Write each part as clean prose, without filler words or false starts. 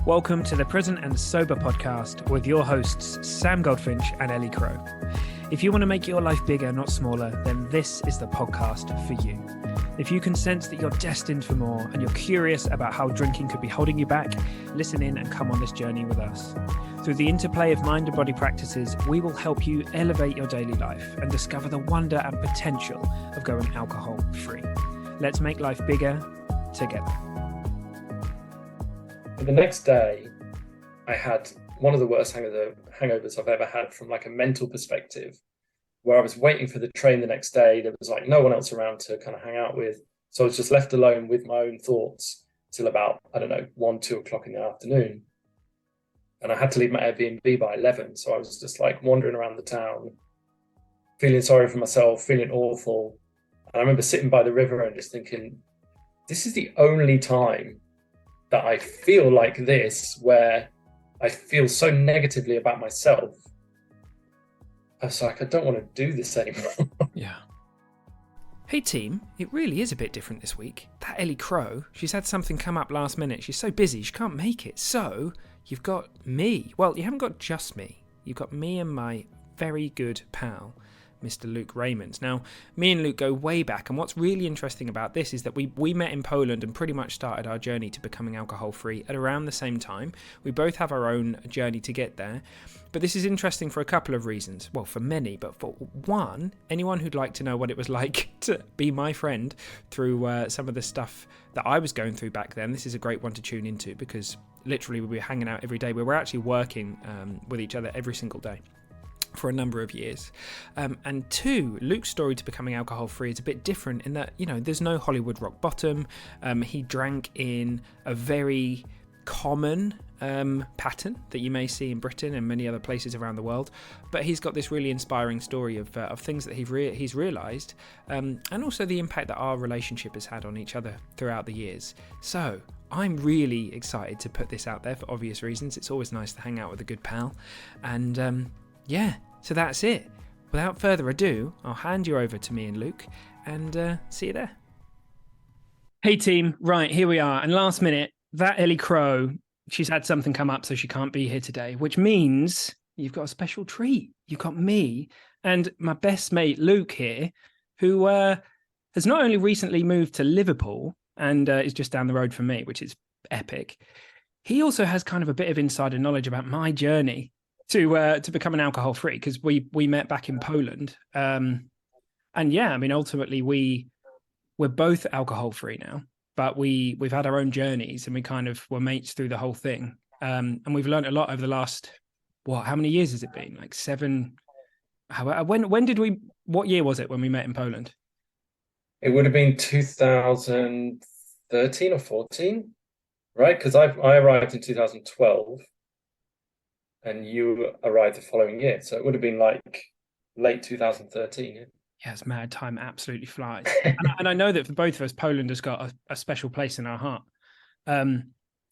Welcome to the Present and Sober podcast with your hosts, Sam Goldfinch and Ellie Crow. If you want to make your life bigger, not smaller, then this is the podcast for you. If you can sense that you're destined for more and you're curious about how drinking could be holding you back, listen in and come on this journey with us. Through the interplay of mind and body practices, we will help you elevate your daily life and discover the wonder and potential of going alcohol-free. Let's make life bigger together. The next day, I had one of the worst hangovers I've ever had from like a mental perspective, where I was waiting for the train the next day. There was like no one else around to kind of hang out with. So I was just left alone with my own thoughts till about, 1, 2 o'clock in the afternoon. And I had to leave my Airbnb by 11. So I was just like wandering around the town, feeling sorry for myself, feeling awful. And I remember sitting by the river and just thinking, this is the only time that I feel like this, where I feel so negatively about myself. I was like, I don't want to do this anymore. Yeah. Hey team, it really is a bit different this week. That Ellie Crow, she's had something come up last minute. She's so busy, she can't make it. So you've got me. Well, you haven't got just me. You've got me and my very good pal, Mr. Luke Raymond. Now, me and Luke go way back, and what's really interesting about this is that we met in Poland and pretty much started our journey to becoming alcohol-free at around the same time. We both have our own journey to get there, but this is interesting for a couple of reasons. Well, for many, but for one, anyone who'd like to know what it was like to be my friend through some of the stuff that I was going through back then, this is a great one to tune into, because literally we were hanging out every day. We were actually working with each other every single day for a number of years. And two, Luke's story to becoming alcohol-free is a bit different in that, there's no Hollywood rock bottom. He drank in a very common pattern that you may see in Britain and many other places around the world. But he's got this really inspiring story of things that he's realised, and also the impact that our relationship has had on each other throughout the years. So I'm really excited to put this out there for obvious reasons. It's always nice to hang out with a good pal. And so that's it. Without further ado, I'll hand you over to me and Luke, and see you there. Hey team, right, here we are. And last minute, that Ellie Crow, she's had something come up, so she can't be here today, which means you've got a special treat. You've got me and my best mate Luke here, who has not only recently moved to Liverpool and is just down the road from me, which is epic. He also has kind of a bit of insider knowledge about my journey to become an alcohol-free, because we met back in Poland. Ultimately we're both alcohol-free now, but we've had our own journeys and we kind of were mates through the whole thing. And we've learned a lot over the last, how many years has it been? Like 7. What year was it when we met in Poland? It would have been 2013 or 14, right? Because I arrived in 2012. And you arrived the following year. So it would have been like late 2013. Yeah, it's mad. Time absolutely flies. and I know that for both of us, Poland has got a special place in our heart.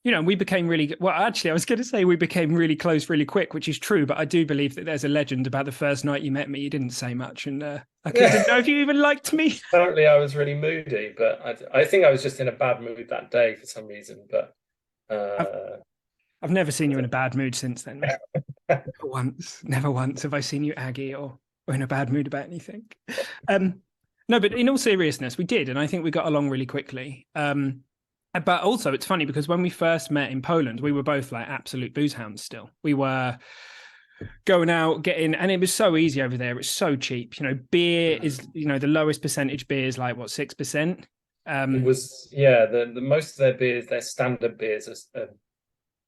We became really, I was going to say we became really close really quick, which is true. But I do believe that there's a legend about the first night you met me. You didn't say much. And I didn't know if you even liked me. Apparently I was really moody, but I think I was just in a bad mood that day for some reason. But I've never seen you in a bad mood since then. Never once have I seen you aggy or in a bad mood about anything. No, but in all seriousness, we did. And I think we got along really quickly. But also it's funny because when we first met in Poland, we were both like absolute booze hounds still. We were going out, getting, and it was so easy over there. It's so cheap. Beer is, the lowest percentage beer is like, 6%? It was, the most of their beers, their standard beers are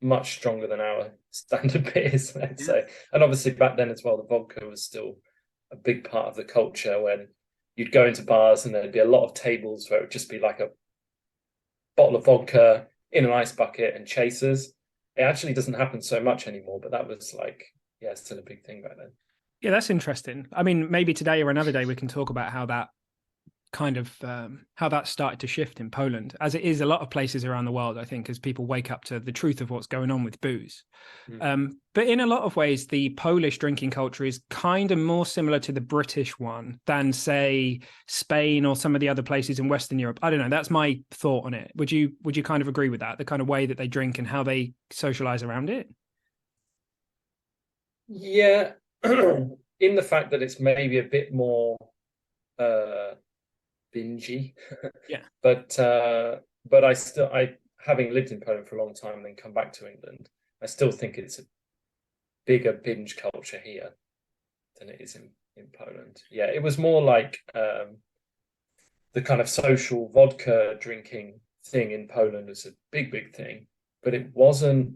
much stronger than our standard beers, let's say. And obviously back then as well, the vodka was still a big part of the culture, when you'd go into bars and there'd be a lot of tables where it would just be like a bottle of vodka in an ice bucket and chasers. It actually doesn't happen so much anymore, but that was still a big thing back then. Yeah, that's interesting. I mean, maybe today or another day we can talk about how that kind of how that started to shift in Poland, as it is a lot of places around the world, I think, as people wake up to the truth of what's going on with booze. But in a lot of ways, the Polish drinking culture is kind of more similar to the British one than, say, Spain or some of the other places in Western Europe. I don't know. That's my thought on it. Would you kind of agree with that? The kind of way that they drink and how they socialize around it? Yeah, in the fact that it's maybe a bit more bingy, Yeah. but I having lived in Poland for a long time and then come back to England, I still think it's a bigger binge culture here than it is in Poland. Yeah, it was more like the kind of social vodka drinking thing in Poland was a big thing, but it wasn't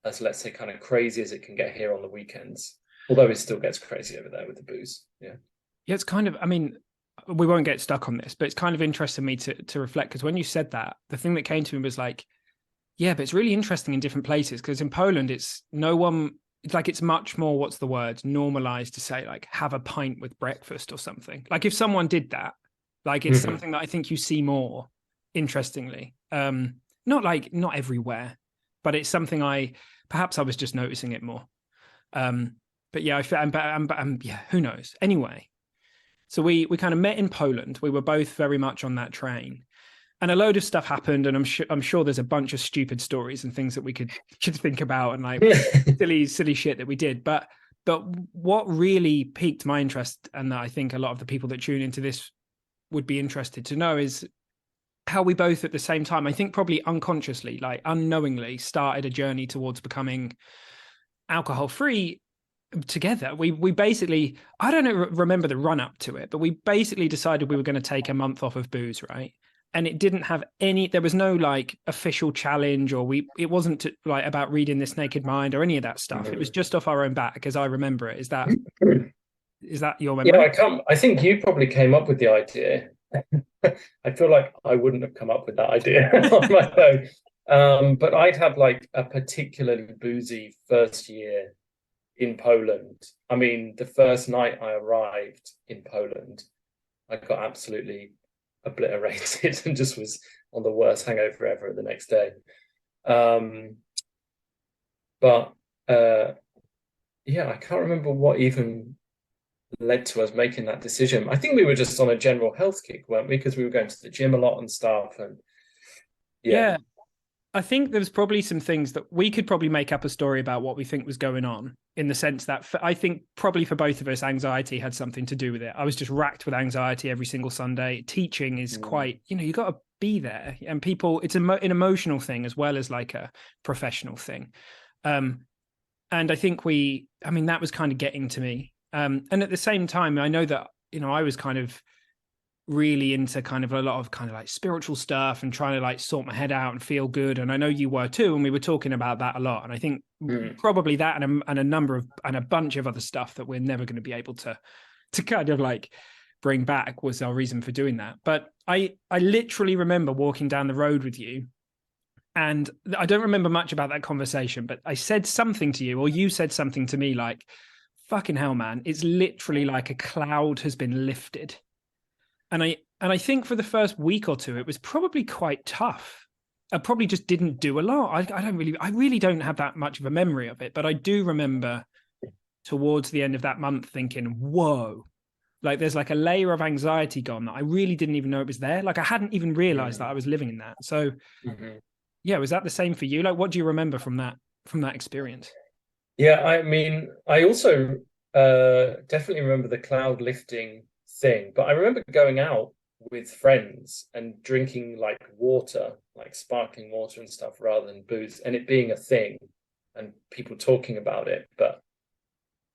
as, let's say, kind of crazy as it can get here on the weekends. Although it still gets crazy over there with the booze. Yeah. Yeah, it's kind of, I mean, we won't get stuck on this, but it's kind of interesting me to reflect, because when you said that, the thing that came to me was like, yeah, but it's really interesting in different places, because in Poland, it's like it's much more, what's the word, normalized to say like have a pint with breakfast or something. Like if someone did that, like it's something that I think you see more, interestingly. Not everywhere, but it's something perhaps I was just noticing it more. But yeah, yeah, who knows? Anyway, so we kind of met in Poland. We were both very much on that train, and a load of stuff happened. And I'm sure there's a bunch of stupid stories and things that we could think about, and like silly shit that we did. But what really piqued my interest, and that I think a lot of the people that tune into this would be interested to know, is how we both at the same time, I think probably unconsciously, like unknowingly, started a journey towards becoming alcohol free together. We basically, I don't remember the run up to it, but we basically decided we were going to take a month off of booze, right? And it didn't have there was no like official challenge, or it wasn't like about reading This Naked Mind or any of that stuff. It was just off our own back, as I remember it. Is that your memory? Yeah, I think you probably came up with the idea. I feel like I wouldn't have come up with that idea on my own. But I'd have like a particularly boozy first year in Poland. I mean, the first night I arrived in Poland, I got absolutely obliterated and just was on the worst hangover ever the next day. But yeah, I can't remember what even led to us making that decision. I think we were just on a general health kick, weren't we? Because we were going to the gym a lot and stuff. And yeah. I think there's probably some things that we could probably make up a story about what we think was going on, in the sense that I think probably for both of us, anxiety had something to do with it. I was just racked with anxiety every single Sunday. Teaching is quite, you got to be there, and people, it's an emotional thing as well as like a professional thing. And I think that was kind of getting to me. And at the same time, I know that, I was kind of really into kind of a lot of kind of like spiritual stuff and trying to like sort my head out and feel good. And I know you were too, and we were talking about that a lot. And I think probably that and a bunch of other stuff that we're never going to be able to kind of like bring back was our reason for doing that. But I literally remember walking down the road with you, and I don't remember much about that conversation, but I said something to you, or you said something to me like, fucking hell, man, it's literally like a cloud has been lifted. And I think for the first week or two, it was probably quite tough. I probably just didn't do a lot. I really don't have that much of a memory of it, but I do remember towards the end of that month thinking, whoa, like there's like a layer of anxiety gone that I really didn't even know it was there. Like I hadn't even realized that I was living in that. So yeah, was that the same for you? Like, what do you remember from that experience? Yeah, I mean, I also definitely remember the cloud lifting thing, but I remember going out with friends and drinking like water, like sparkling water and stuff, rather than booze, and it being a thing and people talking about it. But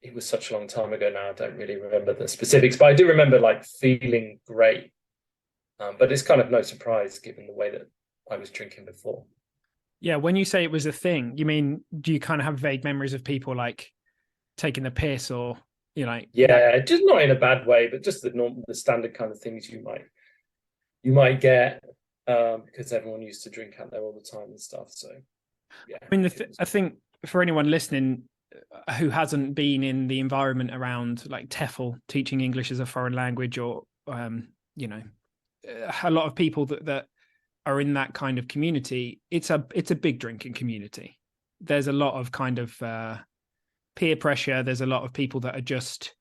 it was such a long time ago now, I don't really remember the specifics, but I do remember like feeling great. But it's kind of no surprise given the way that I was drinking before. Yeah, when you say it was a thing, you mean, do you kind of have vague memories of people like taking the piss, or yeah, just not in a bad way, but just the standard kind of things you might get, because everyone used to drink out there all the time and stuff. So yeah, I mean, I think for anyone listening, who hasn't been in the environment around like TEFL, teaching English as a foreign language, or you know, a lot of people that are in that kind of community, it's a big drinking community. There's a lot of kind of peer pressure. There's a lot of people that are just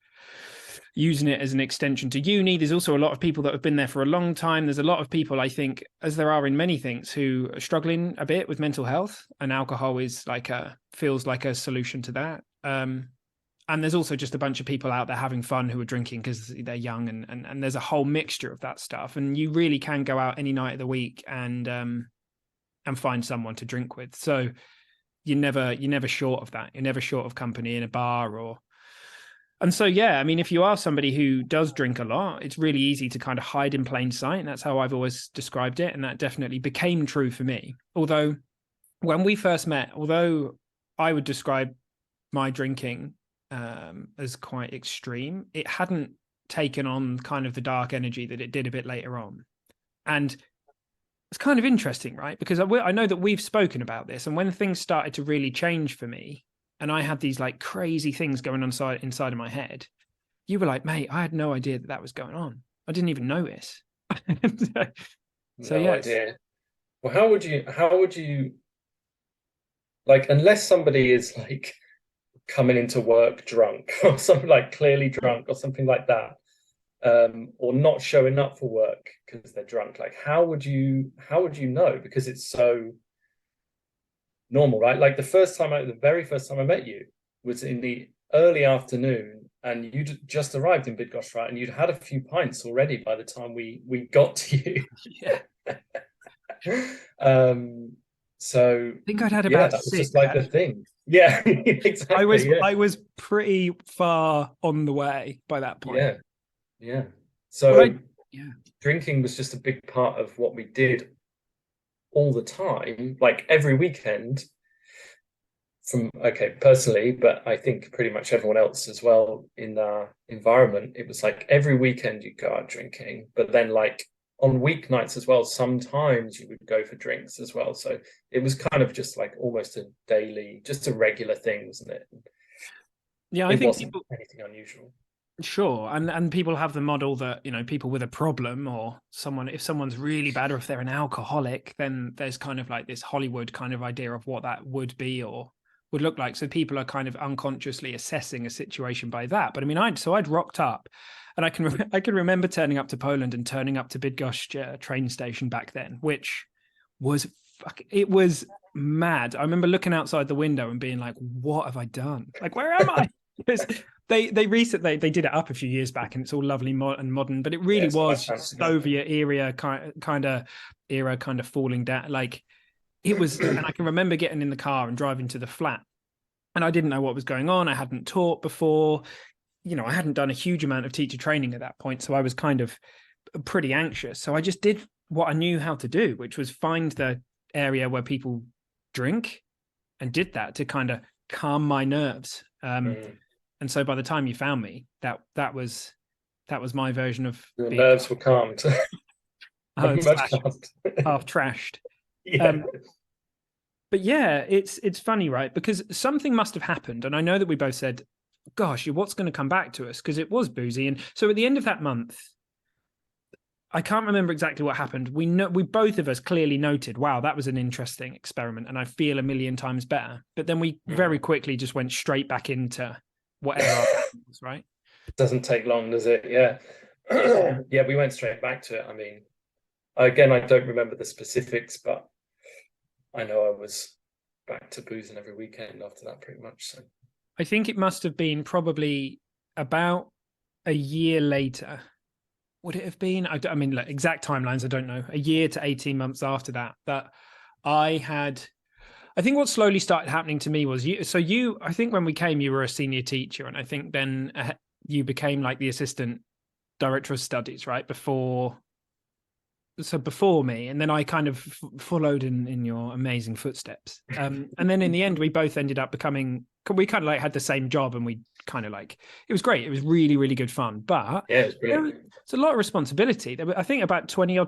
using it as an extension to uni. There's also a lot of people that have been there for a long time. There's a lot of people, I think, as there are in many things, who are struggling a bit with mental health, and alcohol is feels like a solution to that. And there's also just a bunch of people out there having fun who are drinking because they're young, and there's a whole mixture of that stuff. And you really can go out any night of the week and find someone to drink with. So you're never short of that. You're never short of company in a bar and so, yeah, I mean, if you are somebody who does drink a lot, it's really easy to kind of hide in plain sight. And that's how I've always described it. And that definitely became true for me. Although when we first met, although I would describe my drinking as quite extreme, it hadn't taken on kind of the dark energy that it did a bit later on. And it's kind of interesting, right? Because I know that we've spoken about this, and when things started to really change for me, and I had these like crazy things going on inside of my head, you were like, mate, I had no idea that was going on. I didn't even notice. So no idea. Well, how would you like, unless somebody is like coming into work drunk or something, like clearly drunk or something like that, or not showing up for work because they're drunk, like how would you know? Because it's so normal, right? Like the very first time I met you was in the early afternoon, and you'd just arrived in Bydgoszcz, right? And you'd had a few pints already by the time we got to you. Yeah. So I think I'd had about that was 6. just like the thing. Yeah, exactly. I was pretty far on the way by that point. Yeah. So drinking was just a big part of what we did all the time, like every weekend. Personally, but I think pretty much everyone else as well in our environment, it was like every weekend you go out drinking, but then like on weeknights as well, sometimes you would go for drinks as well. So it was kind of just like almost just a regular thing, wasn't it? Yeah, I think wasn't anything unusual. Sure. And people have the model that, you know, people with a problem, or if someone's really bad, or if they're an alcoholic, then there's kind of like this Hollywood kind of idea of what that would be or would look like. So people are kind of unconsciously assessing a situation by that. But I mean, I'd rocked up, and I can remember turning up to Poland and turning up to Bydgoszcz train station back then, which was it was mad. I remember looking outside the window and being like, what have I done? Like, where am I? They did it up a few years back, and it's all lovely and modern, but it really was Soviet era kind of falling down. Like it was, and I can remember getting in the car and driving to the flat, and I didn't know what was going on. I hadn't taught before, you know, I hadn't done a huge amount of teacher training at that point, so I was kind of pretty anxious. So I just did what I knew how to do, which was find the area where people drink, and did that to kind of calm my nerves. And so by the time you found me, that was my version of your nerves were calmed. Half trashed. Yeah. But yeah, it's funny, right? Because something must have happened, and I know that we both said, "Gosh, what's going to come back to us?" Because it was boozy, and so at the end of that month, I can't remember exactly what happened. We both of us clearly noted, wow, that was an interesting experiment, and I feel a million times better. But then we very quickly just went straight back into whatever our plan was, right? It doesn't take long, does it? Yeah. Yeah, we went straight back to it. I mean, again, I don't remember the specifics, but I know I was back to boozing every weekend after that, pretty much. So I think it must have been probably about a year later. Would it have been? I mean, like, exact timelines, I don't know. A year to 18 months after that I think what slowly started happening to me was I think when we came, you were a senior teacher, and I think then you became like the assistant director of studies, right? Before me, and then I kind of followed in your amazing footsteps. And then in the end, we both ended up we kind of like had the same job, and we kind of like, it was great. It was really, really good fun. But yeah, it was brilliant. It's a lot of responsibility. I think about 20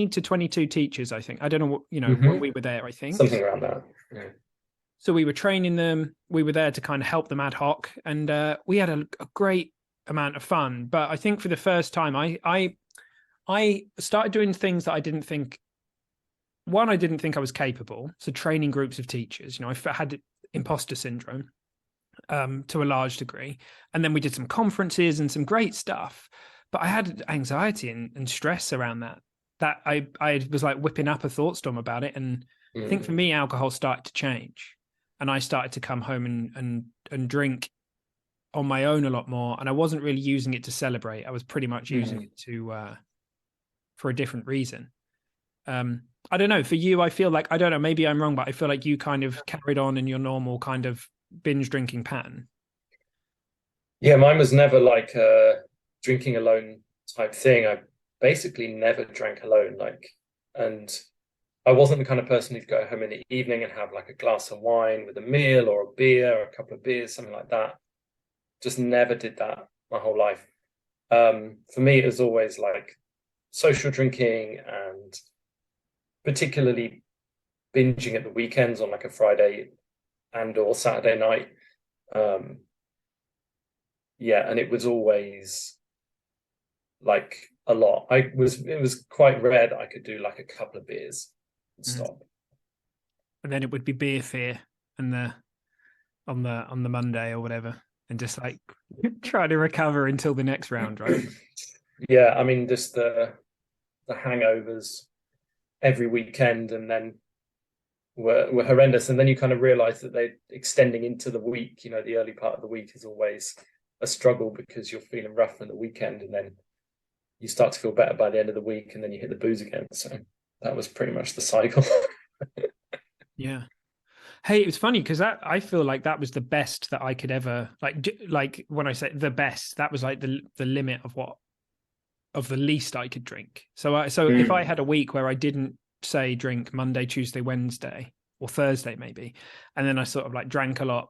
to 22 teachers, I think. I don't know what, when we were there, I think. Something around that. Yeah. So we were training them. We were there to kind of help them ad hoc, and we had a great amount of fun. But I think for the first time, I started doing things that I didn't think. One, I didn't think I was capable. So training groups of teachers, I had imposter syndrome to a large degree, and then we did some conferences and some great stuff. But I had anxiety and stress around that. That I was like whipping up a thought storm about it, and I think for me, alcohol started to change, and I started to come home and drink on my own a lot more, and I wasn't really using it to celebrate. I was pretty much using it to for a different reason. I don't know. For you, I feel like, I don't know, maybe I'm wrong, but I feel like you kind of carried on in your normal kind of binge drinking pattern. Yeah, mine was never like a drinking alone type thing. I basically never drank alone. And I wasn't the kind of person who'd go home in the evening and have like a glass of wine with a meal or a beer or a couple of beers, something like that. Just never did that my whole life. For me, it was always like social drinking, and particularly binging at the weekends on like a Friday and or Saturday night. Yeah, and it was always like a lot. It was quite rare that I could do like a couple of beers and stop. And then it would be beer fear and on the Monday or whatever, and just like try to recover until the next round, right? Yeah, I mean, just the hangovers every weekend, and then were horrendous. And then you kind of realize that they're extending into the week. The early part of the week is always a struggle because you're feeling rough on the weekend, and then you start to feel better by the end of the week, and then you hit the booze again. So that was pretty much the cycle. Yeah. Hey, it was funny because I feel like that was the best that I could ever like when I say the best, that was like the limit of the least I could drink. So if I had a week where I didn't say drink Monday, Tuesday, Wednesday, or Thursday maybe, and then I sort of like drank a lot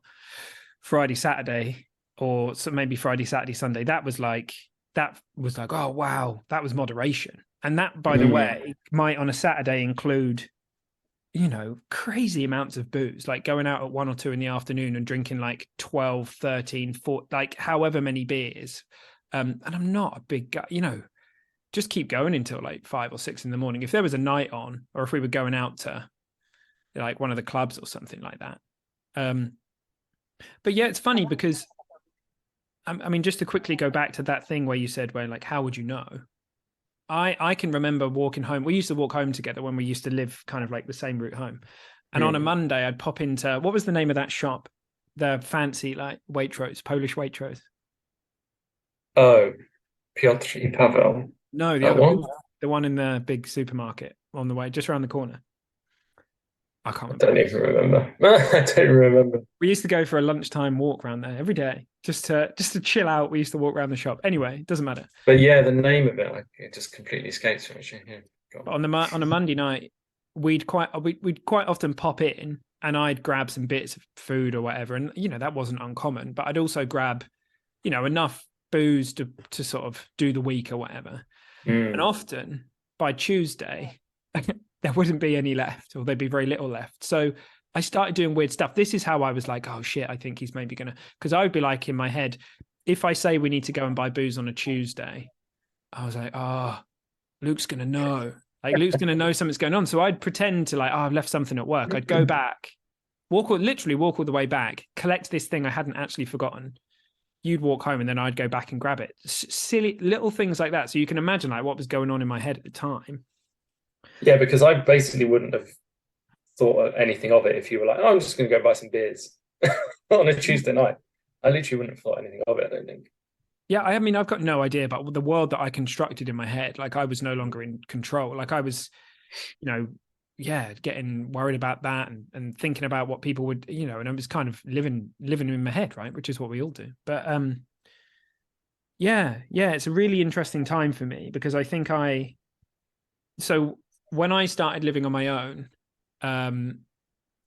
Friday, Saturday, or so maybe Friday, Saturday, Sunday, that was like, oh wow, that was moderation. And that, by the way, might on a Saturday include crazy amounts of booze, like going out at 1 or 2 in the afternoon and drinking like 12, 13, 4, like however many beers. And I'm not a big guy, just keep going until like 5 or 6 in the morning. If there was a night on, or if we were going out to like one of the clubs or something like that. But yeah, it's funny because, I mean, just to quickly go back to that thing where you said, where like, how would you know? I can remember walking home. We used to walk home together when we used to live kind of like the same route home. And on a Monday, I'd pop into, what was the name of that shop? The fancy like Waitrose, Polish Waitrose. Oh, Piotr i Paweł. No, the other one, the one in the big supermarket on the way, just around the corner. I can't remember. I don't even remember. I don't remember. We used to go for a lunchtime walk around there every day, just to chill out. We used to walk around the shop. Anyway, it doesn't matter. But yeah, the name of it, it just completely escapes me. Yeah, but on a Monday night, we'd quite often pop in, and I'd grab some bits of food or whatever, and that wasn't uncommon. But I'd also grab, enough booze to sort of do the week or whatever. And often by Tuesday, there wouldn't be any left, or there'd be very little left. So I started doing weird stuff. This is how I was like, oh shit, I think he's maybe gonna, because I would be like in my head, if I say we need to go and buy booze on a Tuesday, I was like, oh, Luke's gonna know. Like Luke's gonna know something's going on. So I'd pretend to like, oh, I've left something at work. I'd go back, literally walk all the way back, collect this thing I hadn't actually forgotten. You'd walk home, and then I'd go back and grab it. Silly little things like that. So you can imagine like what was going on in my head at the time. Yeah, because I basically wouldn't have thought anything of it if you were like, oh, I'm just going to go buy some beers on a Tuesday night. I literally wouldn't have thought anything of it, I don't think. Yeah, I mean, I've got no idea about the world that I constructed in my head. Like I was no longer in control. Like I was, getting worried about that and thinking about what people would, and I was kind of living in my head, right? Which is what we all do. But yeah, it's a really interesting time for me because I think so when I started living on my own,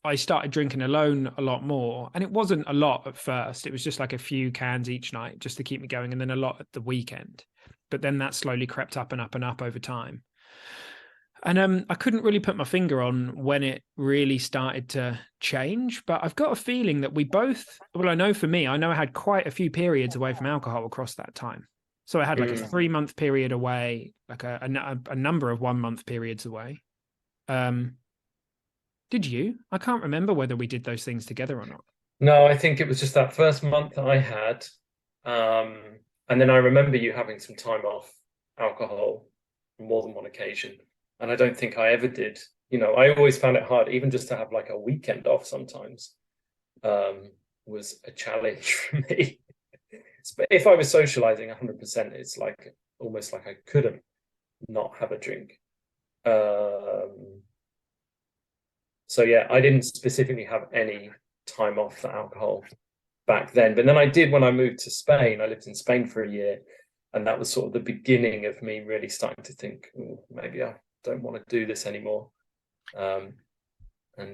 I started drinking alone a lot more, and it wasn't a lot at first. It was just like a few cans each night just to keep me going, and then a lot at the weekend. But then that slowly crept up and up and up over time. And I couldn't really put my finger on when it really started to change, but I've got a feeling that we both, well, I know for me, I know I had quite a few periods away from alcohol across that time. So I had like a 3-month period away, like a number of 1-month periods away. Did you? I can't remember whether we did those things together or not. No, I think it was just that first month that I had. And then I remember you having some time off alcohol on more than one occasion. And I don't think I ever did. I always found it hard, even just to have like a weekend off sometimes, was a challenge for me. But if I was socializing 100%, it's like almost like I couldn't not have a drink. So yeah, I didn't specifically have any time off for alcohol back then. But then I did when I moved to Spain. I lived in Spain for a year, and that was sort of the beginning of me really starting to think, maybe I don't want to do this anymore. And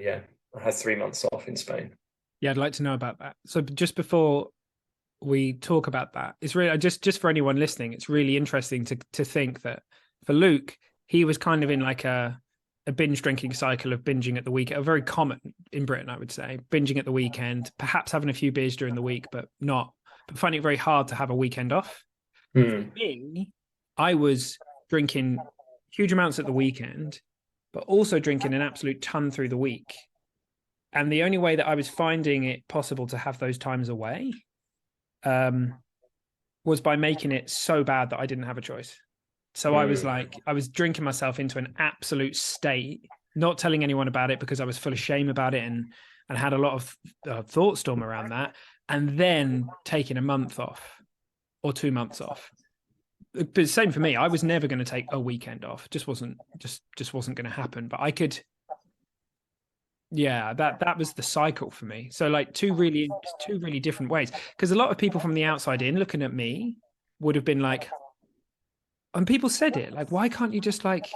yeah, I had 3 months off in Spain. Yeah, I'd like to know about that. So just before we talk about that, it's really just for anyone listening, it's really interesting to think that for Luke, he was kind of in like a binge drinking cycle of binging at the weekend, very common in Britain, I would say, binging at the weekend, perhaps having a few beers during the week, but finding it very hard to have a weekend off. For me, I was drinking huge amounts at the weekend, but also drinking an absolute ton through the week. And the only way that I was finding it possible to have those times away was by making it so bad that I didn't have a choice. So I was drinking myself into an absolute state, not telling anyone about it because I was full of shame about it and had a lot of thought storm around that. And then taking a month off or 2 months off. But same for me. I was never going to take a weekend off. Just wasn't going to happen. But I could. Yeah, that was the cycle for me. So like two really different ways. Because a lot of people from the outside in looking at me would have been like, and people said it, like, why can't you just like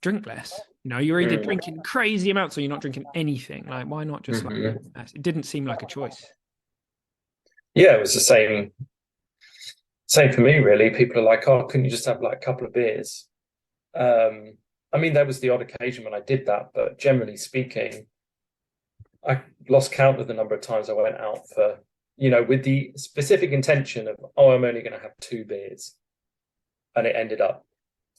drink less? You're either drinking crazy amounts or you're not drinking anything. Like, why not just like less? It didn't seem like a choice. Yeah, it was the same for me, really. People are like, oh, couldn't you just have like a couple of beers? I mean, there was the odd occasion when I did that, but generally speaking, I lost count of the number of times I went out for, with the specific intention of, oh, I'm only going to have 2 beers. And it ended up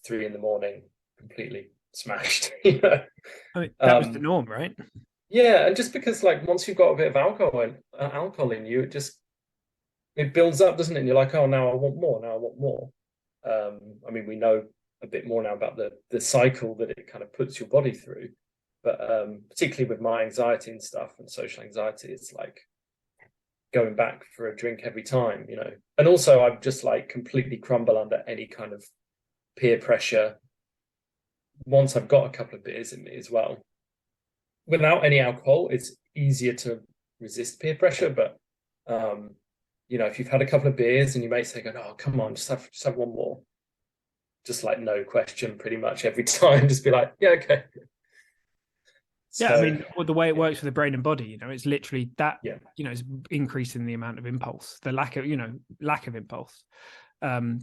3 a.m, completely smashed. I mean, that was the norm, right? Yeah, and just because like once you've got a bit of alcohol in you, it builds up, doesn't it? And you're like, oh, now I want more. Now I want more. I mean, we know a bit more now about the cycle that it kind of puts your body through, but particularly with my anxiety and stuff and social anxiety, it's like going back for a drink every time, and also I'm just like completely crumble under any kind of peer pressure once I've got a couple of beers in me as well. Without any alcohol, it's easier to resist peer pressure, but if you've had a couple of beers and your mates say, oh, come on, just have one more, just like no question pretty much every time, just be like, yeah, okay. Yeah, I mean, the way it works for the brain and body, it's literally that, it's increasing the amount of impulse, the lack of impulse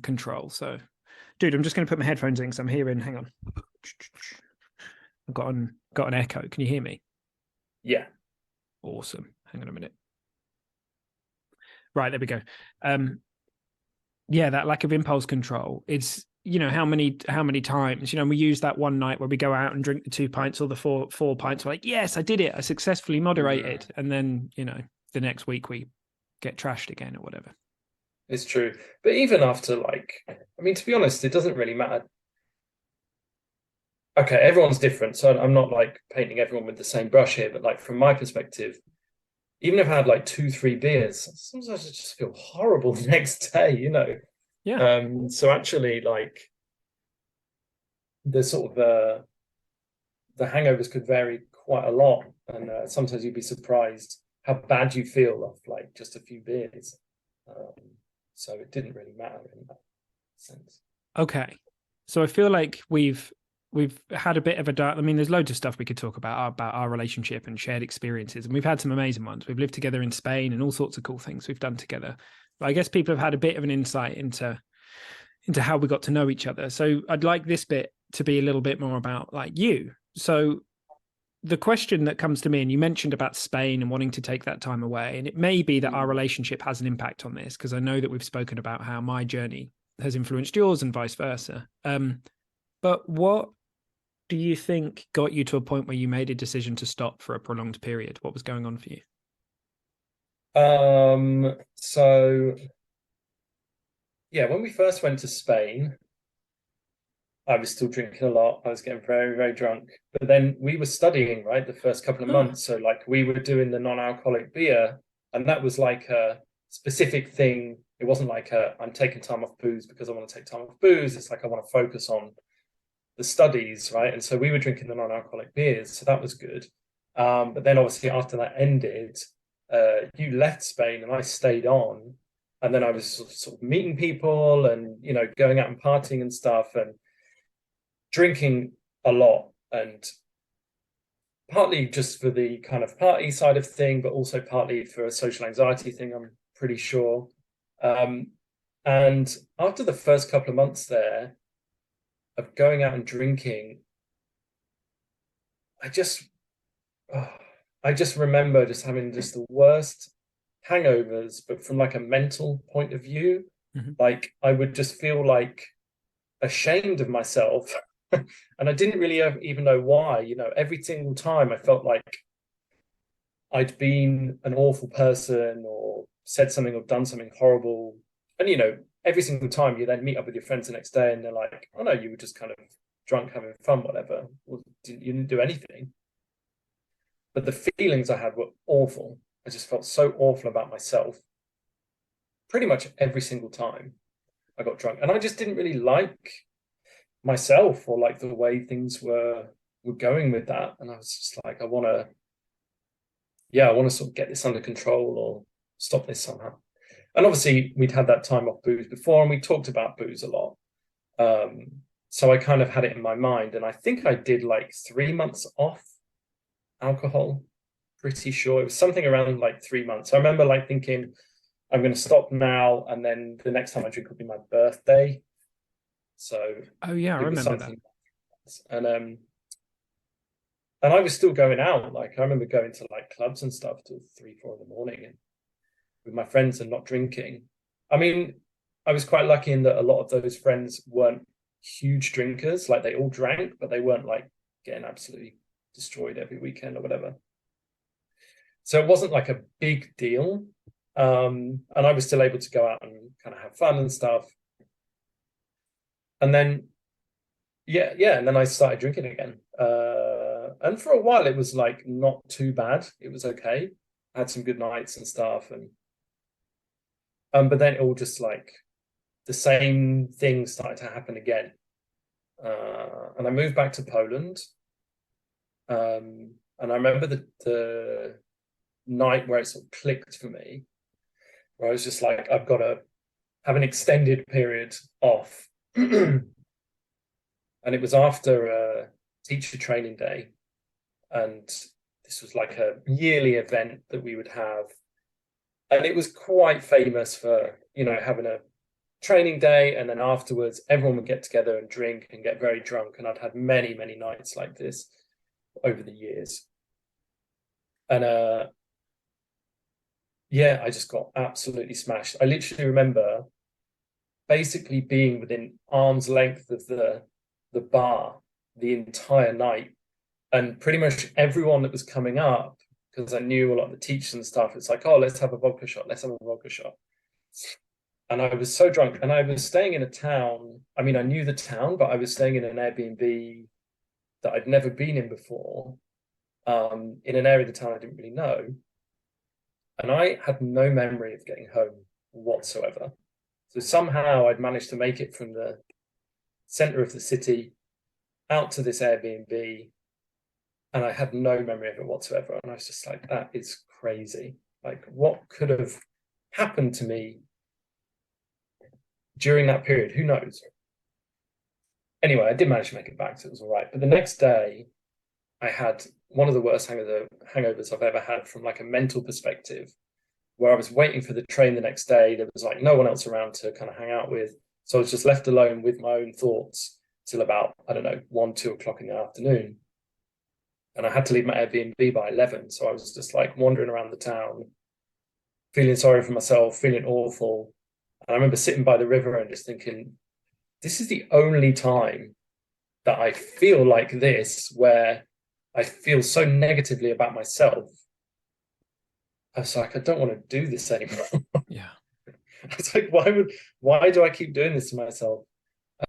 control. So, dude, I'm just going to put my headphones in because I'm hearing, hang on. I've got an echo. Can you hear me? Yeah. Awesome. Hang on a minute. Right, there we go. Yeah, that lack of impulse control. It's, how many times, we use that one night where we go out and drink the 2 pints or the four pints. We're like, yes, I did it. I successfully moderated. And then, the next week we get trashed again or whatever. It's true. But even after to be honest, it doesn't really matter. Okay, everyone's different. So I'm not like painting everyone with the same brush here, but like from my perspective, even if I had like 2-3 beers, sometimes I just feel horrible the next day, Yeah. So actually, like the sort of the hangovers could vary quite a lot, and sometimes you'd be surprised how bad you feel off like just a few beers. So it didn't really matter in that sense. Okay, so I feel like we've had a bit of I mean, there's loads of stuff we could talk about our relationship and shared experiences, and we've had some amazing ones. We've lived together in Spain and all sorts of cool things we've done together. But I guess people have had a bit of an insight into how we got to know each other. So I'd like this bit to be a little bit more about like you. So the question that comes to me, and you mentioned about Spain and wanting to take that time away, and it may be that our relationship has an impact on this, because I know that we've spoken about how my journey has influenced yours and vice versa. But what do you think got you to a point where you made a decision to stop for a prolonged period? What was going on for you? So yeah, when we first went to Spain, I was still drinking a lot. I was getting very, very drunk. But then we were studying, right, the first couple of months. So like we were doing the non-alcoholic beer, and that was like a specific thing. It wasn't like I'm taking time off booze because I want to take time off booze. It's like I want to focus on the studies, right? And so we were drinking the non-alcoholic beers, so that was good. But then obviously after that ended, you left Spain and I stayed on, and then I was sort of meeting people and going out and partying and stuff and drinking a lot, and partly just for the kind of party side of thing, but also partly for a social anxiety thing, I'm pretty sure. And after the first couple of months there of going out and drinking, I just remember just having just the worst hangovers, but from like a mental point of view. Like I would just feel like ashamed of myself. And I didn't really even know why. Every single time I felt like I'd been an awful person or said something or done something horrible. And every single time you then meet up with your friends the next day and they're like, oh no, you were just kind of drunk having fun, whatever. Well, you didn't do anything. But the feelings I had were awful. I just felt so awful about myself pretty much every single time I got drunk. And I just didn't really like myself or like the way things were going with that. And I was just like, I want to sort of get this under control or stop this somehow. And obviously we'd had that time off booze before and we talked about booze a lot. So I kind of had it in my mind, and I think I did like 3 months off alcohol. Pretty sure it was something around like 3 months. I remember like thinking, I'm going to stop now, and then the next time I drink will be my birthday. So oh yeah, I remember that. And I was still going out. Like I remember going to like clubs and stuff till 3-4 in the morning, and with my friends and not drinking. I mean, I was quite lucky in that a lot of those friends weren't huge drinkers. Like they all drank, but they weren't like getting absolutely destroyed every weekend or whatever. So it wasn't like a big deal. And I was still able to go out and kind of have fun and stuff. And then, and then I started drinking again. And for a while, it was like not too bad. It was okay. I had some good nights and stuff. And but then it all just like the same thing started to happen again. And I moved back to Poland. And I remember the night where it sort of clicked for me, where I was just like, I've got to have an extended period off. And it was after a teacher training day. And this was like a yearly event that we would have. And it was quite famous for, having a training day. And then afterwards, everyone would get together and drink and get very drunk. And I'd had many, many nights like this over the years. And I just got absolutely smashed. I literally remember basically being within arm's length of the bar the entire night, and pretty much everyone that was coming up, because I knew a lot of the teachers and stuff, it's like, oh, let's have a vodka shot, and I was so drunk, and I was staying in a town. I mean, I knew the town, but I was staying in an Airbnb that I'd never been in before, in an area of the town I didn't really know, and I had no memory of getting home whatsoever. So somehow I'd managed to make it from the center of the city out to this Airbnb, and I had no memory of it whatsoever. And I was just like, that is crazy. Like, what could have happened to me during that period? Who knows? Anyway, I did manage to make it back, so it was all right. But the next day, I had one of the worst hangovers I've ever had from like a mental perspective, where I was waiting for the train the next day. There was like no one else around to kind of hang out with. So I was just left alone with my own thoughts. till about, I don't know, 1, 2 o'clock in the afternoon. And I had to leave my Airbnb by 11. So I was just like wandering around the town, feeling sorry for myself, feeling awful. And I remember sitting by the river and just thinking, this is the only time that I feel like this, where I feel so negatively about myself. I was like, I don't want to do this anymore. Yeah. It's like, why do I keep doing this to myself?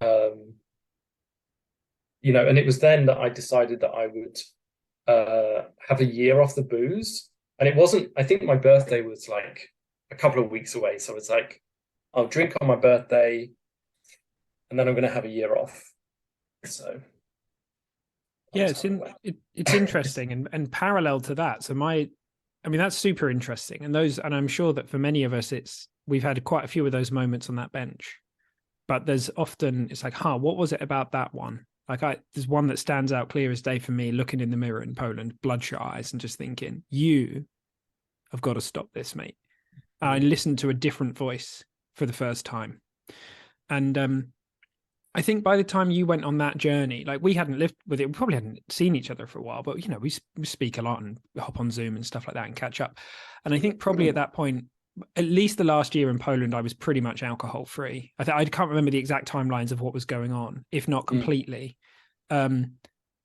And it was then that I decided that I would have a year off the booze. And it wasn't, I think my birthday was like a couple of weeks away. So it's like, I'll drink on my birthday and then I'm going to have a year off. So yeah, it's interesting, and parallel to that. So that's super interesting, and I'm sure that for many of us, we've had quite a few of those moments on that bench. But there's often, it's like, what was it about that one? Like there's one that stands out clear as day for me, looking in the mirror in Poland, bloodshot eyes, and just thinking, you have got to stop this, mate. And I listened to a different voice for the first time, and I think by the time you went on that journey, like we hadn't lived with it, we probably hadn't seen each other for a while, but we speak a lot and hop on Zoom and stuff like that and catch up. And I think probably at that point, at least the last year in Poland, I was pretty much alcohol free. I can't remember the exact timelines of what was going on, if not completely.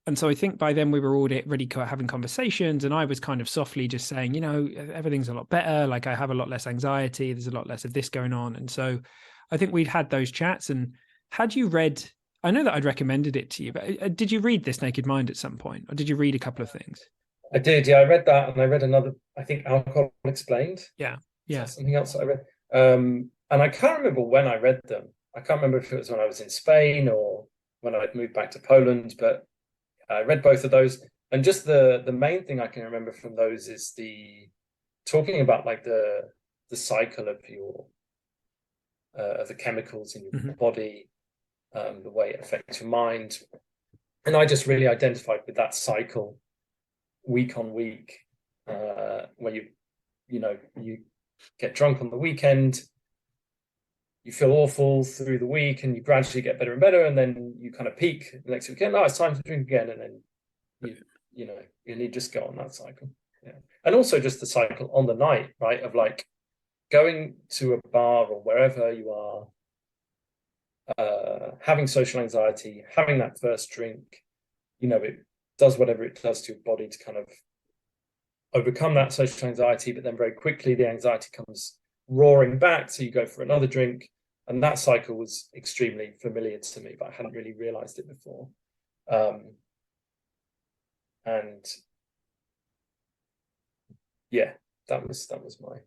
And so I think by then we were already having conversations, and I was kind of softly just saying, everything's a lot better. Like I have a lot less anxiety. There's a lot less of this going on. And so I think we'd had those chats. And had you read, I know that I'd recommended it to you, but did you read This Naked Mind at some point? Or did you read a couple of things? I did, yeah. I read that, and I read another, I think, Alcohol Explained. Yeah. Something else that I read. And I can't remember when I read them. I can't remember if it was when I was in Spain or when I'd moved back to Poland, but I read both of those. And just the main thing I can remember from those is the talking about like the cycle of the chemicals in your body, the way it affects your mind. And I just really identified with that cycle week on week, where you get drunk on the weekend, you feel awful through the week, and you gradually get better and better, and then you kind of peak the next weekend. It's time to drink again, and then you just go on that cycle. Yeah, and also just the cycle on the night, right? Of like going to a bar or wherever you are, having social anxiety, having that first drink. It does whatever it does to your body to kind of overcome that social anxiety, but then very quickly the anxiety comes roaring back, so you go for another drink. And that cycle was extremely familiar to me, but I hadn't really realized it before. And yeah, that was my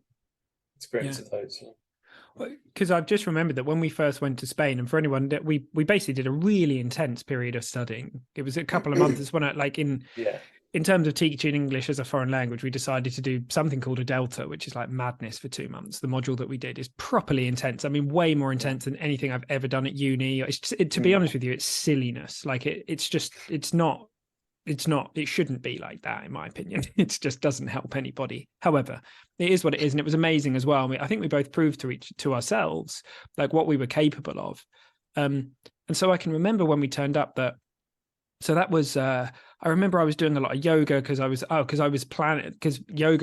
experience of those. Because I've just remembered that when we first went to Spain, and for anyone that we basically did a really intense period of studying. It was a couple of months when in terms of teaching English as a foreign language, we decided to do something called a Delta, which is like madness for 2 months. The module that we did is properly intense. I mean, way more intense than anything I've ever done at uni. To be honest with you, it's silliness. Like it shouldn't be like that, in my opinion. It just doesn't help anybody. However, it is what it is. And it was amazing as well. I think we both proved to ourselves like what we were capable of. And so I can remember when we turned up that was, I remember I was doing a lot of yoga because yoga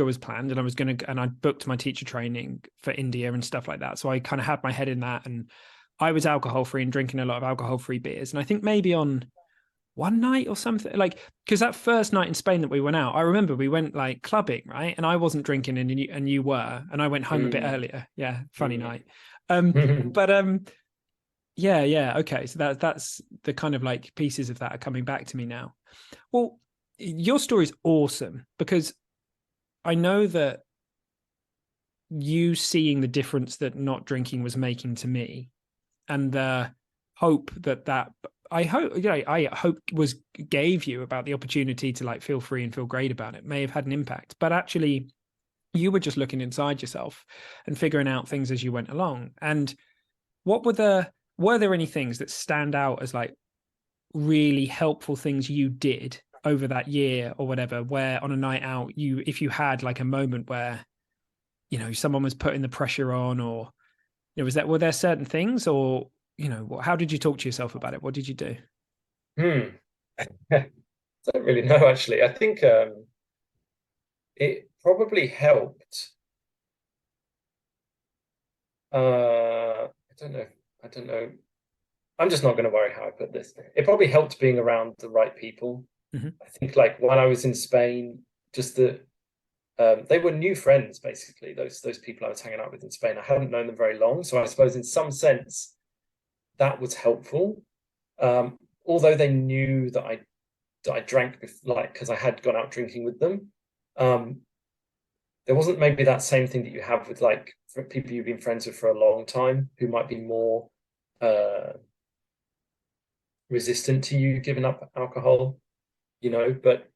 was planned, and and I booked my teacher training for India and stuff like that. So I kind of had my head in that, and I was alcohol free and drinking a lot of alcohol free beers. And I think maybe on one night or something, like, because that first night in Spain that we went out, I remember we went like clubbing, right? And I wasn't drinking, and you were, and I went home a bit earlier. Yeah, funny night. Yeah. Okay. So that's the kind of like pieces of that are coming back to me now. Well, your story's awesome because I know that you seeing the difference that not drinking was making to me, and the hope I hope gave you about the opportunity to like feel free and feel great about it may have had an impact. But actually, you were just looking inside yourself and figuring out things as you went along. And were there any things that stand out as like really helpful things you did over that year or whatever, where on a night out, if you had like a moment where, someone was putting the pressure on, or, were there certain things, or, how did you talk to yourself about it? What did you do? Hmm. I don't really know actually. I think it probably helped. I don't know. I don't know. I'm just not going to worry how I put this. It probably helped being around the right people. Hmm. I think like when I was in Spain, just the they were new friends basically. Those people I was hanging out with in Spain, I hadn't known them very long, so I suppose in some sense that was helpful. Although they knew that I drank like because I had gone out drinking with them. Um, there wasn't maybe that same thing that you have with like people you've been friends with for a long time who might be more uh, resistant to you giving up alcohol, but